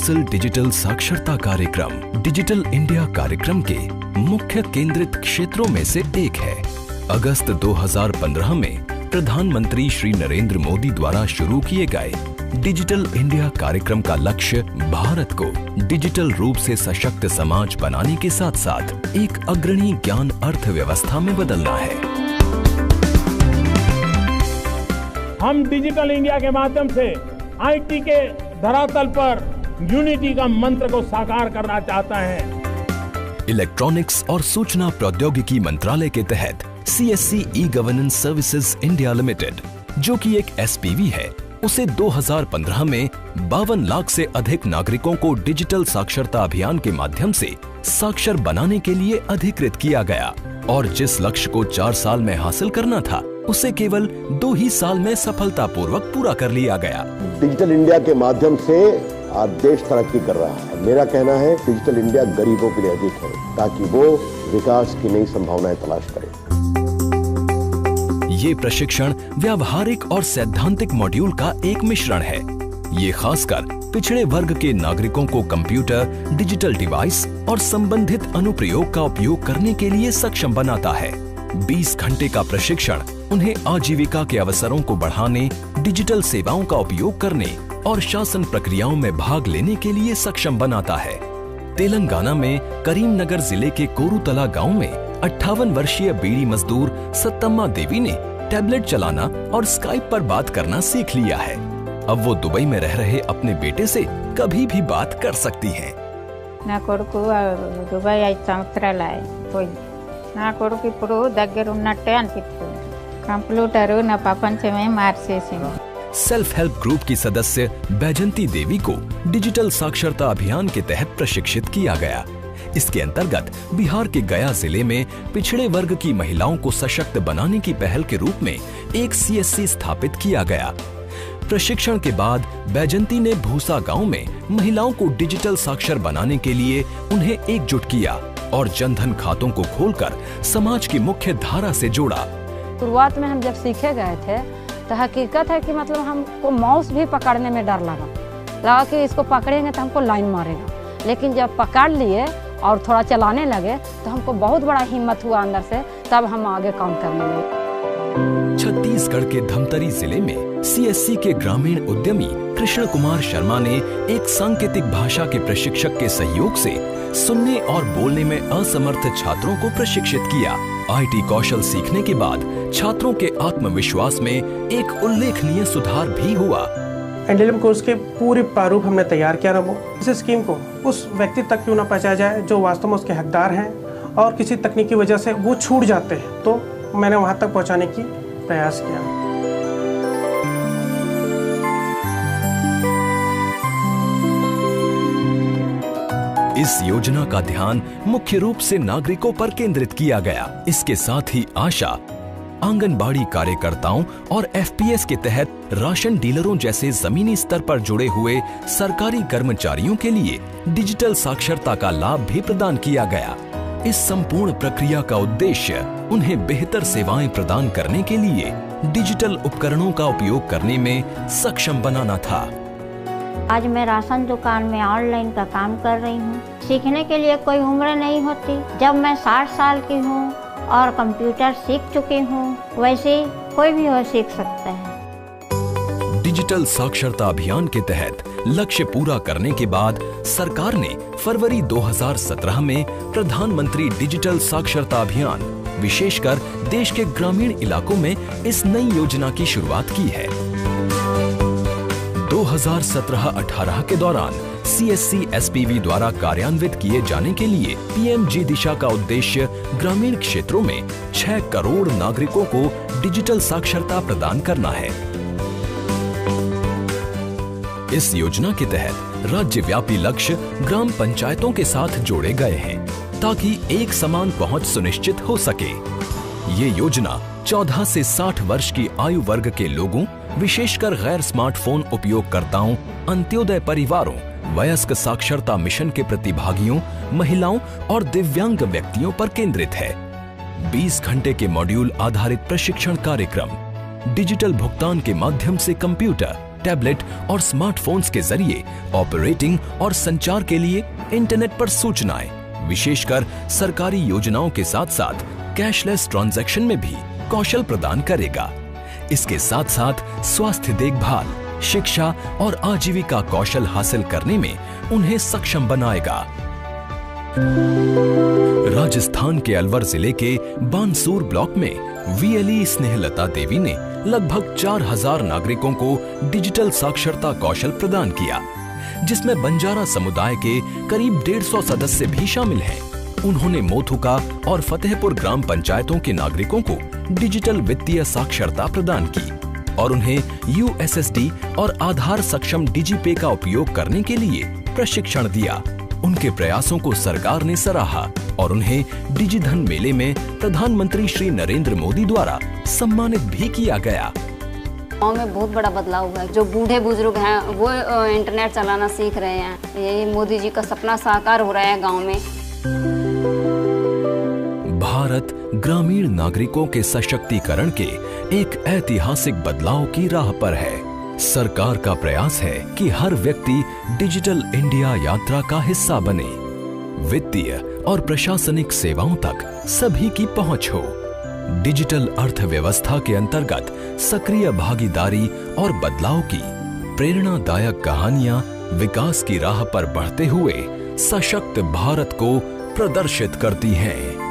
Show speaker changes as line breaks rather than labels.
Universal digital साक्षरता कार्यक्रम digital India कार्यक्रम के मुख्य केंद्रित क्षेत्रों में से एक है। अगस्त 2015 में प्रधानमंत्री श्री नरेंद्र मोदी द्वारा शुरू किए गए डिजिटल इंडिया कार्यक्रम का लक्ष्य भारत को डिजिटल रूप से सशक्त समाज बनाने के साथ साथ एक अग्रणी ज्ञान अर्थव्यवस्था में बदलना है।
हम डिजिटल इंडिया के माध्यम से आईटी के धरातल पर यूनिटी का मंत्र को साकार करना चाहता है।
इलेक्ट्रॉनिक्स और सूचना प्रौद्योगिकी मंत्रालय के तहत CSC e-governance services India limited, जो कि एक SPV है, उसे 2015 में 52 लाख से अधिक नागरिकों को डिजिटल साक्षरता अभियान के माध्यम से साक्षर बनाने के लिए अधिकृत किया गया और जिस लक्ष्य को 4 साल में हासिल करना था उसे केवल 2 ही साल में सफलतापूर्वक पूरा कर लिया गया।
डिजिटल इंडिया के माध्यम से आज देश तरक्की कर रहा है। मेरा कहना है डिजिटल इंडिया गरीबों के लिए अधिक है ताकि वो विकास की नई संभावनाएं तलाश करें।
ये प्रशिक्षण व्यावहारिक और सैद्धांतिक मॉड्यूल का एक मिश्रण है। ये खासकर पिछड़े वर्ग के नागरिकों को कंप्यूटर, डिजिटल डिवाइस और संबंधित अनुप्रयोग का उपयोग करने के लिए सक्षम बनाता है। 20 घंटे का प्रशिक्षण उन्हें आजीविका के अवसरों को बढ़ाने, डिजिटल सेवाओं का उपयोग करने और शासन प्रक्रियाओं में भाग लेने के लिए सक्षम बनाता है। तेलंगाना में करीमनगर जिले के कोरुतला गांव में 58 वर्षीय बीड़ी मजदूर सत्तम्मा देवी ने टैबलेट चलाना और स्काइप पर बात करना सीख लिया है। अब वो दुबई में रह रहे अपने बेटे से कभी भी बात कर सकती हैं।
నా కొడుకు దుబాయ్ 5 సంవత్సరాలు పోయి నా కొడుకు ఇప్పుడు దగ్గర ఉన్నట్టే అనిపిస్తుంది। కంప్యూటర్ నా ప్రపంచమే మార్చేసింది।
सेल्फ हेल्प ग्रुप की सदस्य बैजंती देवी को डिजिटल साक्षरता अभियान के तहत प्रशिक्षित किया गया। इसके अंतर्गत बिहार के गया जिले में पिछड़े वर्ग की महिलाओं को सशक्त बनाने की पहल के रूप में एक CSC स्थापित किया गया। प्रशिक्षण के बाद बैजंती ने भूसा गांव में महिलाओं को डिजिटल साक्षर बनाने के लिए उन्हें एकजुट किया और जनधन खातों को खोलकर समाज की मुख्य धारा से जोड़ा।
शुरुआत में हम जब सीखे गए थे तो हकीकत है कि मतलब हमको माउस भी पकड़ने में डर लगा कि इसको पकड़ेंगे तो हमको लाइन मारेगा, लेकिन जब पकड़ लिए और थोड़ा चलाने लगे तो हमको बहुत बड़ा हिम्मत हुआ अंदर से, तब हम आगे काम करने लगे।
छत्तीसगढ़ के धमतरी जिले में CSC के ग्रामीण उद्यमी कृष्ण कुमार शर्मा ने एक सांकेतिक भाषा के प्रशिक्षक के सहयोग से सुनने और बोलने में असमर्थ छात्रों को प्रशिक्षित किया। IT कौशल सीखने के बाद छात्रों के आत्मविश्वास में एक उल्लेखनीय सुधार भी हुआ।
NLM कोर्स के पूरे प्रारूप हमने तैयार किया ना, वो इस स्कीम को उस व्यक्ति तक क्यों ना पहुंचाया जाए जो वास्तव में उसके हकदार हैं और किसी तकनीकी वजह से वो छूट जाते हैं, तो मैंने वहां तक पहुंचाने की प्रयास किया।
इस योजना का ध्यान मुख्य रूप से नागरिकों पर केंद्रित किया गया। इसके साथ ही आशा, आंगनबाड़ी कार्यकर्ताओं और FPS के तहत राशन डीलरों जैसे जमीनी स्तर पर जुड़े हुए सरकारी कर्मचारियों के लिए डिजिटल साक्षरता का लाभ भी प्रदान किया गया। इस संपूर्ण प्रक्रिया का उद्देश्य उन्हें बेहतर सेवाएं प्रदान करने के लिए डिजिटल उपकरणों का उपयोग करने में सक्षम बनाना था।
आज मैं राशन दुकान में ऑनलाइन का काम कर रही हूँ। सीखने के लिए कोई उम्र नहीं होती। जब मैं 60 साल की हूँ और कंप्यूटर सीख चुकी हूँ, वैसे कोई भी हो सीख सकता है।
डिजिटल साक्षरता अभियान के तहत लक्ष्य पूरा करने के बाद सरकार ने फरवरी 2017 में प्रधानमंत्री डिजिटल साक्षरता अभियान विशेषकर देश के ग्रामीण इलाकों में इस नई योजना की शुरुआत की है। 2017-18 के दौरान CSC SPV द्वारा कार्यान्वित किए जाने के लिए PMG दिशा का उद्देश्य ग्रामीण क्षेत्रों में 6 करोड़ नागरिकों को डिजिटल साक्षरता प्रदान करना है। इस योजना के तहत राज्यव्यापी लक्ष्य ग्राम पंचायतों के साथ जोड़े गए हैं ताकि एक समान पहुंच सुनिश्चित हो सके। ये योजना 14 से 60 वर्ष की आयु वर्ग के लोगों, विशेषकर गैर स्मार्टफोन उपयोगकर्ताओं, अंत्योदय परिवारों, वयस्क साक्षरता मिशन के प्रतिभागियों, महिलाओं और दिव्यांग व्यक्तियों पर केंद्रित है। 20 घंटे के मॉड्यूल आधारित प्रशिक्षण कार्यक्रम, डिजिटल भुगतान के माध्यम से कंप्यूटर, टैबलेट और स्मार्टफोन्स के जरिए ऑपरेटिंग और संचार के लिए इंटरनेट पर सूचनाएं, विशेषकर सरकारी योजनाओं के साथ साथ कैशलेस ट्रांजैक्शन में भी कौशल प्रदान करेगा। इसके साथ साथ स्वास्थ्य देखभाल, शिक्षा और आजीविका कौशल हासिल करने में उन्हें सक्षम बनाएगा। राजस्थान के अलवर जिले के बानसूर ब्लॉक में VLE स्नेहलता देवी ने लगभग 4000 नागरिकों को डिजिटल साक्षरता कौशल प्रदान किया, जिसमें बंजारा समुदाय के करीब 150 सदस्य भी शामिल हैं। उन्होंने मोथुका और फतेहपुर ग्राम पंचायतों के नागरिकों को डिजिटल वित्तीय साक्षरता प्रदान की और उन्हें USSD और आधार सक्षम डिजीपे का उपयोग करने के लिए प्रशिक्षण दिया। उनके प्रयासों को सरकार ने सराहा और उन्हें डिजिधन मेले में प्रधानमंत्री श्री नरेंद्र मोदी द्वारा सम्मानित भी किया गया।
गाँव में बहुत बड़ा बदलाव हुआ है। जो बूढ़े बुजुर्ग हैं वो इंटरनेट चलाना सीख रहे हैं। यही मोदी जी का सपना साकार हो रहा है गाँव में।
भारत ग्रामीण नागरिकों के सशक्तिकरण के एक ऐतिहासिक बदलाव की राह पर है। सरकार का प्रयास है कि हर व्यक्ति डिजिटल इंडिया यात्रा का हिस्सा बने। वित्तीय और प्रशासनिक सेवाओं तक सभी की पहुंच हो। डिजिटल अर्थव्यवस्था के अंतर्गत सक्रिय भागीदारी और बदलाव की प्रेरणादायक कहानियां विकास की राह पर बढ़ते हुए सशक्त भारत को प्रदर्शित करती हैं।